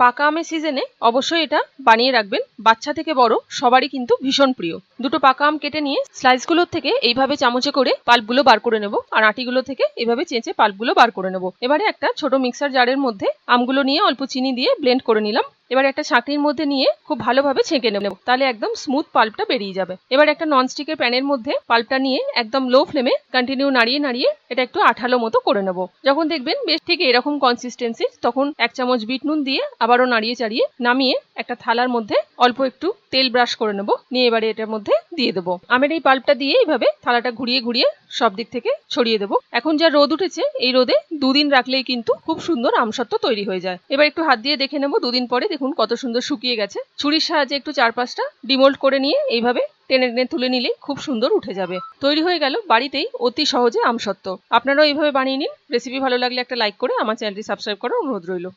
পাকা আমের সিজনে অবশ্যই এটা বানিয়ে রাখবেন, বাচ্চা থেকে বড় সবারই কিন্তু ভীষণ প্রিয়। দুটো পাকা আম কেটে নিয়ে স্লাইসগুলোর থেকে এইভাবে চামচে করে পাল্পগুলো বার করে নেব, আর আটিগুলো থেকে এইভাবে চেঁচে পাল্পগুলো বার করে নেব। এবারে একটা ছোট মিক্সার জারের মধ্যে আমগুলো নিয়ে অল্প চিনি দিয়ে ব্লেন্ড করে নিলাম। এবার একটা ছাঁকনির মধ্যে নিয়ে খুব ভালোভাবে ছেঁকে নেব, তাহলে একদম স্মুথ পাল্পটা বেরিয়ে যাবে। এবার একটা ননস্টিকের প্যানের মধ্যে পাল্পটা নিয়ে একদম লো ফ্লেমে কন্টিনিউ নাড়িয়ে নাড়িয়ে এটা একটু আঠালো মতো করে নেব। যখন দেখবেন বেশ ঠিক এরকম কনসিস্টেন্সি, তখন 1 চামচ বিট নুন দিয়ে আবারও নাড়িয়ে চাড়িয়ে নামিয়ে একটা থালার মধ্যে অল্প একটু তেল ব্রাশ করে নেব, নিয়ে এবারে এটার মধ্যে দিয়ে দেবো। আমের এই পাল্পটা দিয়ে এইভাবে থালাটা ঘুরিয়ে ঘুরিয়ে সব দিক থেকে ছড়িয়ে দেবো। এখন যা রোদ উঠেছে, এই রোদে 2 দিন রাখলেই কিন্তু খুব সুন্দর আমসত্ত্ব তৈরি হয়ে যায়। এবার একটু হাত দিয়ে দেখে নেব 2 দিন পরে দেখুন কত সুন্দর শুকিয়ে গেছে। ছুরির সাহায্যে একটু 4-5টা ডিমোল্ড করে নিয়ে এইভাবে টেনে টেনে তুলে নিলেই খুব সুন্দর উঠে যাবে। তৈরি হয়ে গেল বাড়িতেই অতি সহজে আমসত্ত্ব। আপনারাও এইভাবে বানিয়ে নিন। রেসিপি ভালো লাগলে একটা লাইক করে আমার চ্যানেলটি সাবস্ক্রাইব করার অনুরোধ রইল।